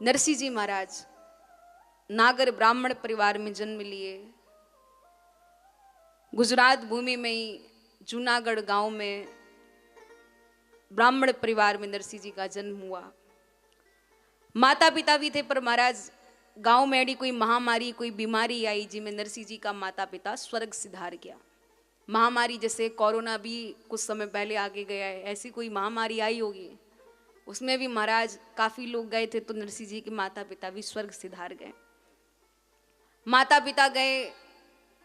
नरसिंह जी महाराज नागर ब्राह्मण परिवार में जन्म लिए। गुजरात भूमि में ही जूनागढ़ गांव में ब्राह्मण परिवार में नरसिंह जी का जन्म हुआ। माता पिता भी थे, पर महाराज गांव में अड़ी कोई महामारी कोई बीमारी आई जिसमें नरसिंह जी का माता पिता स्वर्ग सिधार गया। महामारी जैसे कोरोना भी कुछ समय पहले आगे गया है, ऐसी कोई महामारी आई होगी, उसमें भी महाराज काफी लोग गए थे, तो नरसिंह जी के माता पिता भी स्वर्ग सिधार गए। माता पिता गए,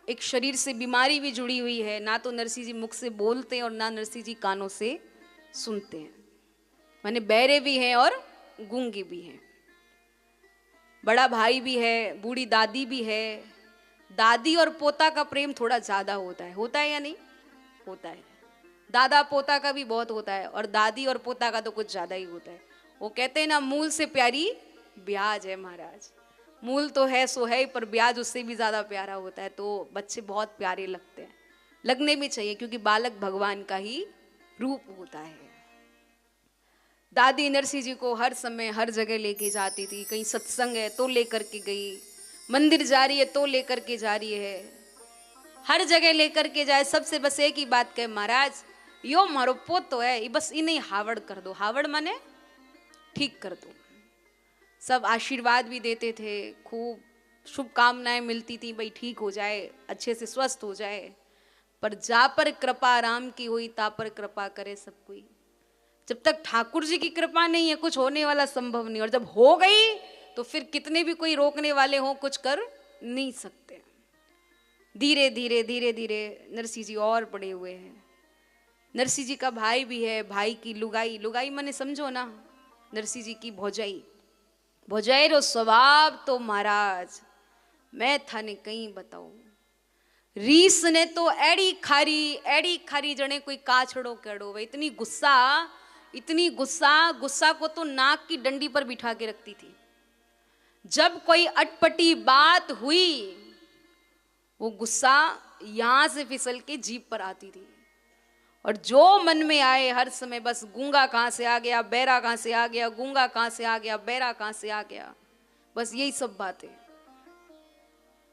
एक शरीर से बीमारी भी जुड़ी हुई है, ना तो नरसिंह जी मुख से बोलते हैं और ना नरसिंह जी कानों से सुनते हैं, माने बहरे भी हैं और गूंगे भी हैं। बड़ा भाई भी है, बूढ़ी दादी भी है। दादी और पोता का प्रेम थोड़ा ज्यादा होता है या नहीं होता है। दादा पोता का भी बहुत होता है, और दादी और पोता का तो कुछ ज्यादा ही होता है। वो कहते हैं ना, मूल से प्यारी ब्याज है महाराज। मूल तो है सो है, पर ब्याज उससे भी ज्यादा प्यारा होता है। तो बच्चे बहुत प्यारे लगते हैं, लगने भी चाहिए, क्योंकि बालक भगवान का ही रूप होता है। दादी नरसिंह जी को हर समय हर जगह लेके जाती थी। कहीं सत्संग है तो लेकर के गई, मंदिर जा रही है तो लेकर के जा रही है, हर जगह लेकर के जाए। सबसे बस एक ही बात कहे, महाराज यो मारो पोतो है, ये बस इन्हें हावड़ कर दो। हावड़ माने ठीक कर दो। सब आशीर्वाद भी देते थे, खूब शुभकामनाएं मिलती थी, भाई ठीक हो जाए, अच्छे से स्वस्थ हो जाए। पर जा पर कृपा राम की हुई, ता पर कृपा करे सब कोई। जब तक ठाकुर जी की कृपा नहीं है, कुछ होने वाला संभव नहीं, और जब हो गई तो फिर कितने भी कोई रोकने वाले हों, कुछ कर नहीं सकते। धीरे धीरे धीरे धीरे नरसिंह जी और बड़े हुए हैं। नरसिंह जी का भाई भी है, भाई की लुगाई, लुगाई माने समझो ना, नरसिंह जी की भौजाई। भौजाई रो स्वभाव तो महाराज मैं थाने कहीं बताऊं, रीस ने तो एड़ी खारी जने कोई काछड़ो केड़ो वे। इतनी गुस्सा, गुस्सा को तो नाक की डंडी पर बिठा के रखती थी। जब कोई अटपटी बात हुई, वो गुस्सा यहां से फिसल के जीभ पर आती थी, और जो मन में आए हर समय बस गूंगा कहां से आ गया, बहरा कहां से आ गया, गूंगा कहां से आ गया, बहरा कहां से आ गया, बस यही सब बातें।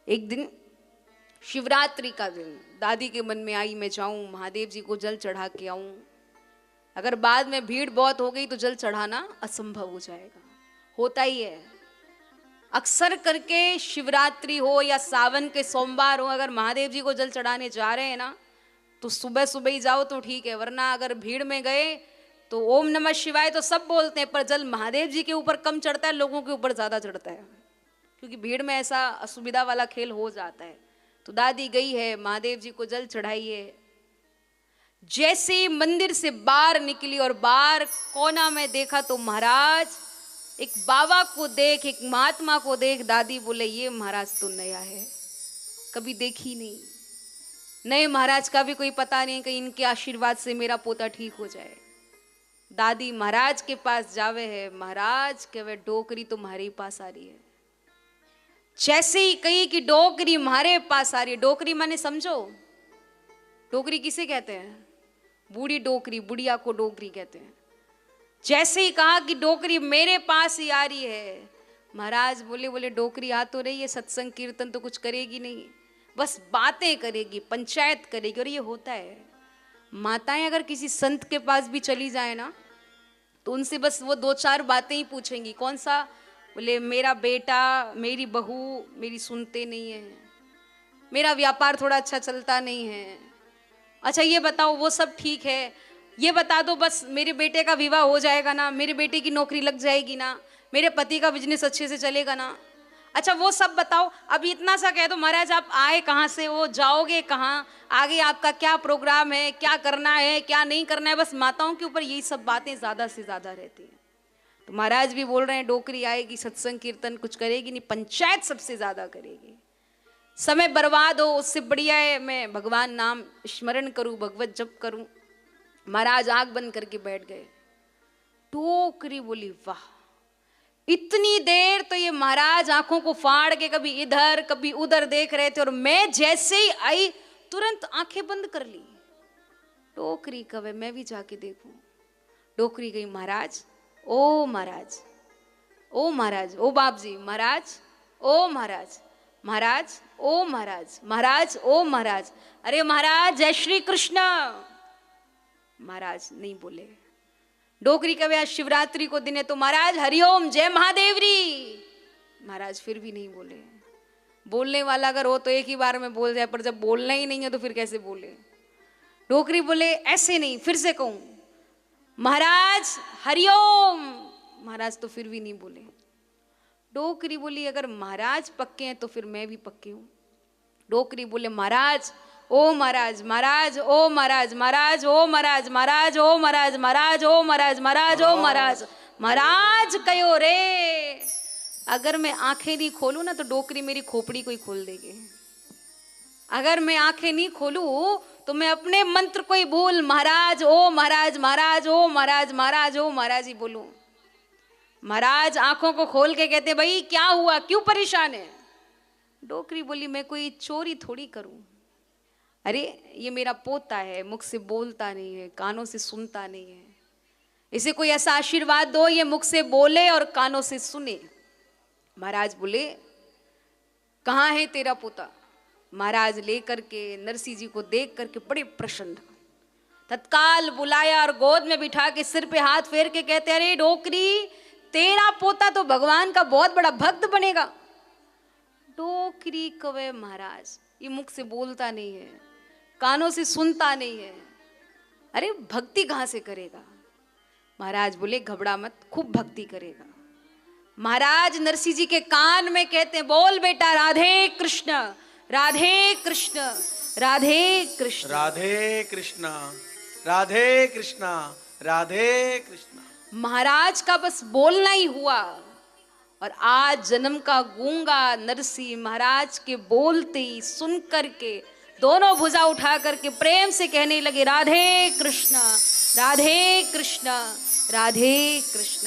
एक दिन शिवरात्रि का दिन दादी के मन में आई, मैं जाऊं महादेव जी को जल चढ़ा के आऊं। अगर बाद में भीड़ बहुत हो गई तो जल चढ़ाना असंभव हो जाएगा। होता ही है अक्सर करके, शिवरात्रि हो या सावन के सोमवार हो, अगर महादेव जी को जल चढ़ाने जा रहे हैं ना, तो सुबह सुबह ही जाओ तो ठीक है, वरना अगर भीड़ में गए तो ओम नमः शिवाय तो सब बोलते हैं, पर जल महादेव जी के ऊपर कम चढ़ता है, लोगों के ऊपर ज्यादा चढ़ता है, क्योंकि भीड़ में ऐसा असुविधा वाला खेल हो जाता है। तो दादी गई है, महादेव जी को जल चढ़ाई है। जैसे मंदिर से बाहर निकली और बाहर कोना में देखा तो महाराज एक बाबा को देख, एक महात्मा को देख, दादी बोले ये महाराज तो नया है, कभी देखी नहीं। नए महाराज का भी कोई पता नहीं, कहीं इनके आशीर्वाद से मेरा पोता ठीक हो जाए। दादी महाराज के पास जावे है, महाराज के वे डोकरी तुम्हारे पास आ रही है। जैसे ही कही कि डोकरी हमारे पास आ रही है, डोकरी माने समझो, डोकरी किसे कहते हैं? बूढ़ी डोकरी, बुढ़िया को डोकरी कहते हैं। जैसे ही कहा कि डोकरी मेरे पास ही आ रही है, महाराज बोले डोकरी आ तो रही है, सत्संग कीर्तन तो कुछ करेगी नहीं, बस बातें करेगी, पंचायत करेगी। और ये होता है, माताएं अगर किसी संत के पास भी चली जाए ना, तो उनसे बस वो दो चार बातें ही पूछेंगी। कौन सा? बोले मेरा बेटा मेरी बहू मेरी सुनते नहीं है, मेरा व्यापार थोड़ा अच्छा चलता नहीं है, अच्छा ये बताओ वो सब ठीक है, ये बता दो बस मेरे बेटे का विवाह हो जाएगा ना, मेरे बेटे की नौकरी लग जाएगी ना, मेरे पति का बिजनेस अच्छे से चलेगा ना, अच्छा वो सब बताओ। अब इतना सा कह दो, महाराज आप आए कहाँ से हो, जाओगे कहाँ, आगे आपका क्या प्रोग्राम है, क्या करना है क्या नहीं करना है, बस माताओं के ऊपर यही सब बातें ज्यादा से ज्यादा रहती हैं। तो महाराज भी बोल रहे हैं डोकरी आएगी, सत्संग कीर्तन कुछ करेगी नहीं, पंचायत सबसे ज्यादा करेगी। समय बर्बाद हो उससे बढ़िया है मैं भगवान नाम स्मरण करूं, भगवत जप करूं। महाराज आंख बंद करके बैठ गए। टोकरी बोली वाह, इतनी देर तो ये महाराज आंखों को फाड़ के कभी इधर कभी उधर देख रहे थे, और मैं जैसे ही आई तुरंत आंखें बंद कर ली। टोकरी कवे मैं भी जाके देखूं। टोकरी गई, महाराज ओ महाराज ओ महाराज, ओ बाप जी, महाराज, ओ महाराज, महाराज, ओ महाराज, महाराज, ओ महाराज, अरे महाराज जय श्री कृष्ण। महाराज नहीं बोले। डोकरी कवे आज शिवरात्रि को दिन है तो महाराज हरिओम जय महादेवरी। महाराज फिर भी नहीं बोले। बोलने वाला अगर हो तो एक ही बार में बोल जाए, पर जब बोलना ही नहीं है तो फिर कैसे बोले। डोकरी बोले ऐसे नहीं, फिर से कहूं महाराज हरिओम। महाराज तो फिर भी नहीं बोले। डोकरी बोली अगर महाराज पक्के हैं तो फिर मैं भी पक्की हूं। डोकरी बोले महाराज, ओ महाराज, महाराज, ओ महाराज, महाराज, ओ महाराज, महाराज, ओ महाराज, महाराज, ओ महाराज, महाराज, ओ महाराज, महाराज कयो रे। अगर मैं आंखें नहीं खोलूं ना तो डोकरी मेरी खोपड़ी को ही खोल देगी। अगर मैं आंखें नहीं खोलूं तो मैं अपने मंत्र को ही भूल महाराज, ओ महाराज, महाराज, ओ महाराज, महाराज, ओ महाराज ही बोलूं। महाराज आंखों को खोल के कहते भाई क्या हुआ, क्यों परेशान है। डोकरी बोली मैं कोई चोरी थोड़ी करूं। अरे ये मेरा पोता है, मुख से बोलता नहीं है, कानों से सुनता नहीं है, इसे कोई ऐसा आशीर्वाद दो ये मुख से बोले और कानों से सुने। महाराज बोले कहाँ है तेरा पोता। महाराज लेकर के नरसिंह जी को देख करके बड़े प्रसन्न, तत्काल बुलाया और गोद में बिठा के सिर पे हाथ फेर के कहते अरे डोकरी तेरा पोता तो भगवान का बहुत बड़ा भक्त बनेगा। डोकरी कवे महाराज ये मुख से बोलता नहीं है, कानों से सुनता नहीं है, अरे भक्ति कहां से करेगा। महाराज बोले घबरा मत, खूब भक्ति करेगा। महाराज नरसिंह जी के कान में कहते हैं बोल बेटा राधे कृष्ण, राधे कृष्ण, राधे कृष्ण, राधे कृष्ण, राधे कृष्ण, राधे कृष्ण। महाराज का बस बोलना ही हुआ और आज जन्म का गूंगा नरसिंह महाराज के बोलते ही सुन करके दोनों भुजा उठा करके प्रेम से कहने लगे राधे कृष्ण, राधे कृष्ण, राधे कृष्ण।